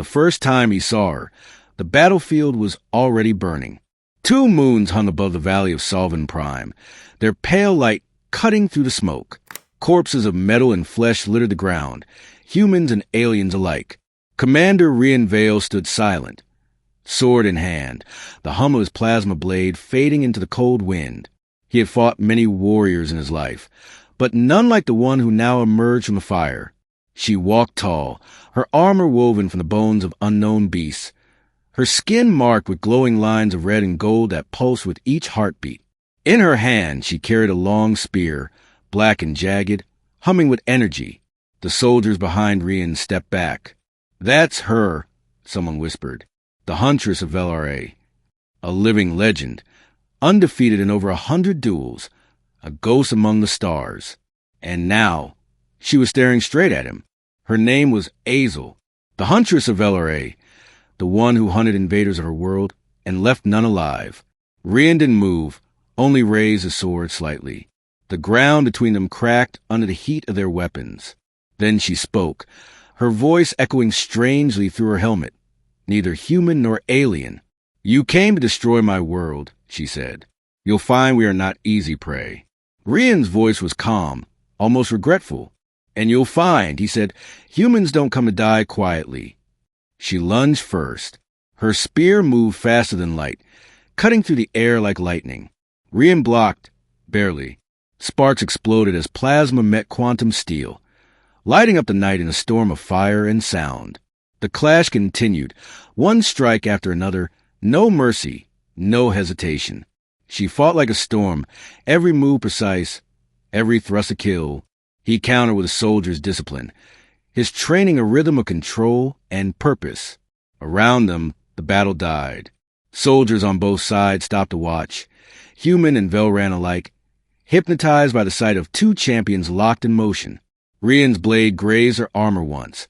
The first time he saw her, the battlefield was already burning. 2 moons hung above the valley of Varyn Prime, their pale light cutting through the smoke. Corpses of metal and flesh littered the ground, humans and aliens alike. Commander Rian Vale stood silent, sword in hand, the hum of his plasma blade fading into the cold wind. He had fought many warriors in his life, but none like the one who now emerged from the fire. She walked tall, her armor woven from the bones of unknown beasts, her skin marked with glowing lines of red and gold that pulsed with each heartbeat. In her hand she carried a long spear, black and jagged, humming with energy. The soldiers behind Rian stepped back. "That's her," someone whispered. "The Huntress of Varyn, a living legend, undefeated in over 100 duels, a ghost among the stars." And now, she was staring straight at him. Her name was Azel, the Huntress of Varyn, the one who hunted invaders of her world and left none alive. Rian didn't move, only raised his sword slightly. The ground between them cracked under the heat of their weapons. Then she spoke, her voice echoing strangely through her helmet. Neither human nor alien. "You came to destroy my world," she said. "You'll find we are not easy prey." Rian's voice was calm, almost regretful. "And you'll find," he said, "humans don't come to die quietly." She lunged first. Her spear moved faster than light, cutting through the air like lightning. Rian blocked, barely. Sparks exploded as plasma met quantum steel, lighting up the night in a storm of fire and sound. The clash continued, one strike after another, no mercy, no hesitation. She fought like a storm, every move precise, every thrust a kill. He countered with a soldier's discipline, his training a rhythm of control and purpose. Around them, the battle died. Soldiers on both sides stopped to watch, human and Velran alike, hypnotized by the sight of 2 champions locked in motion. Rian's blade grazed her armor once,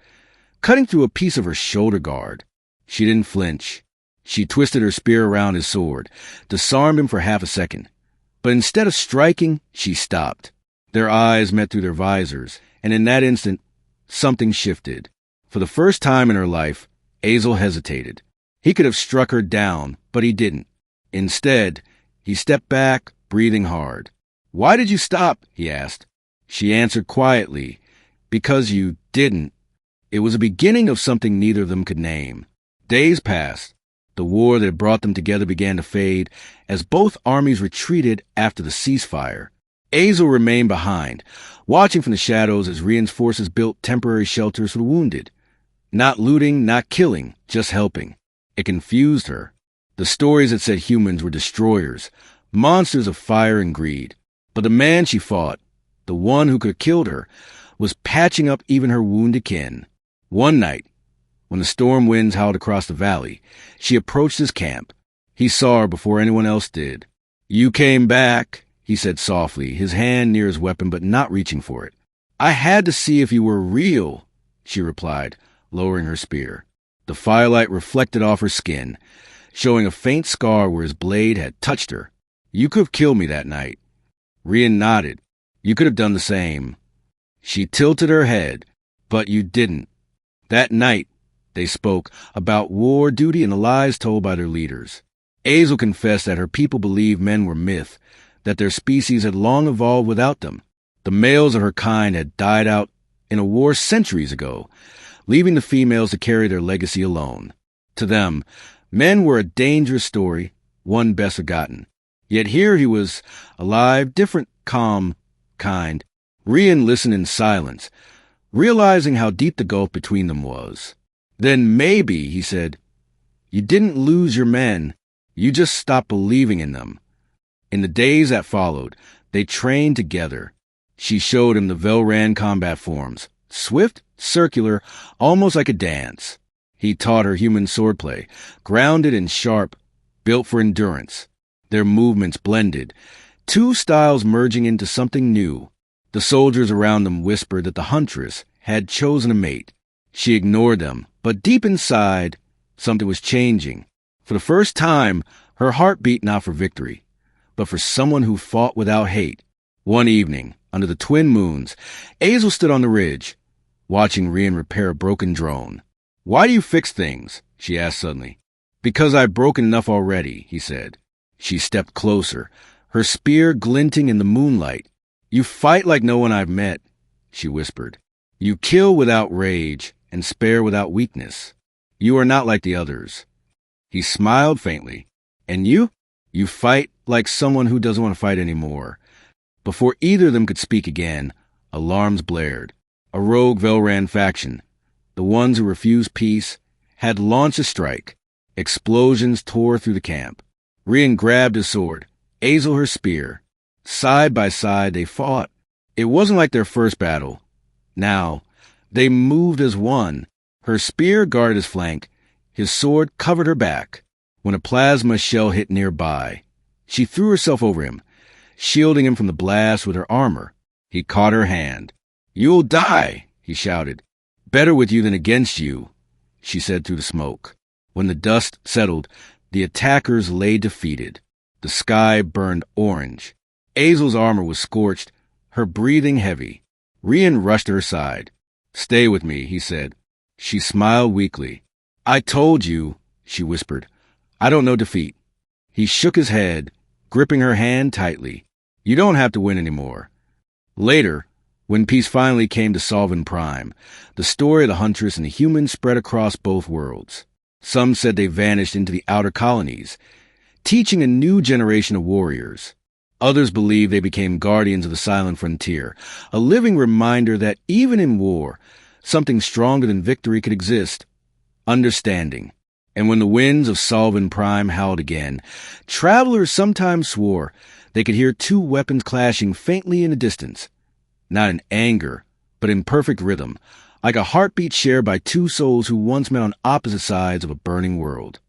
cutting through a piece of her shoulder guard. She didn't flinch. She twisted her spear around his sword, disarmed him for half a second. But instead of striking, she stopped. Their eyes met through their visors, and in that instant, something shifted. For the first time in her life, Azel hesitated. He could have struck her down, but he didn't. Instead, he stepped back, breathing hard. "Why did you stop?" he asked. She answered quietly, "Because you didn't." It was the beginning of something neither of them could name. Days passed. The war that brought them together began to fade as both armies retreated after the ceasefire. Azel remained behind, watching from the shadows as Rian's forces built temporary shelters for the wounded. Not looting, not killing, just helping. It confused her. The stories that said humans were destroyers, monsters of fire and greed. But the man she fought, the one who could have killed her, was patching up even her wounded kin. One night, when the storm winds howled across the valley, she approached his camp. He saw her before anyone else did. "You came back," he said softly, his hand near his weapon but not reaching for it. "I had to see if you were real," she replied, lowering her spear. The firelight reflected off her skin, showing a faint scar where his blade had touched her. "You could have killed me that night." Rian nodded. "You could have done the same." She tilted her head. "But you didn't." That night, they spoke about war, duty, and the lies told by their leaders. Azel confessed that her people believed men were myth, that their species had long evolved without them. The males of her kind had died out in a war centuries ago, leaving the females to carry their legacy alone. To them, men were a dangerous story, one best forgotten. Yet here he was, alive, different, calm, kind. Rian listened in silence, realizing how deep the gulf between them was. "Then maybe," he said, "you didn't lose your men. You just stopped believing in them." In the days that followed, they trained together. She showed him the Velran combat forms, swift, circular, almost like a dance. He taught her human swordplay, grounded and sharp, built for endurance. Their movements blended, 2 styles merging into something new. The soldiers around them whispered that the Huntress had chosen a mate. She ignored them, but deep inside, something was changing. For the first time, her heart beat not for victory, but for someone who fought without hate. One evening, under the twin moons, Azel stood on the ridge, watching Rian repair a broken drone. Why do you fix things? She asked suddenly. Because I've broken enough already, he said. She stepped closer, her spear glinting in the moonlight. You fight like no one I've met, she whispered. You kill without rage and spare without weakness. You are not like the others. He smiled faintly. And you? You fight like someone who doesn't want to fight anymore. Before either of them could speak again, alarms blared. A rogue Velran faction, the ones who refused peace, had launched a strike. Explosions tore through the camp. Rian grabbed his sword, Azel her spear. Side by side they fought. It wasn't like their first battle. Now, they moved as one. Her spear guarded his flank. His sword covered her back. When a plasma shell hit nearby, she threw herself over him, shielding him from the blast with her armor. He caught her hand. You'll die, he shouted. Better with you than against you, she said through the smoke. When the dust settled, the attackers lay defeated. The sky burned orange. Azel's armor was scorched, her breathing heavy. Rian rushed to her side. Stay with me, he said. She smiled weakly. I told you, she whispered. I don't know defeat. He shook his head, gripping her hand tightly. You don't have to win anymore. Later, when peace finally came to Varyn Prime, the story of the Huntress and the humans spread across both worlds. Some said they vanished into the outer colonies, teaching a new generation of warriors. Others believed they became guardians of the silent frontier, a living reminder that even in war, something stronger than victory could exist: understanding. And when the winds of Varyn Prime howled again, travelers sometimes swore they could hear two weapons clashing faintly in the distance, not in anger, but in perfect rhythm, like a heartbeat shared by two souls who once met on opposite sides of a burning world.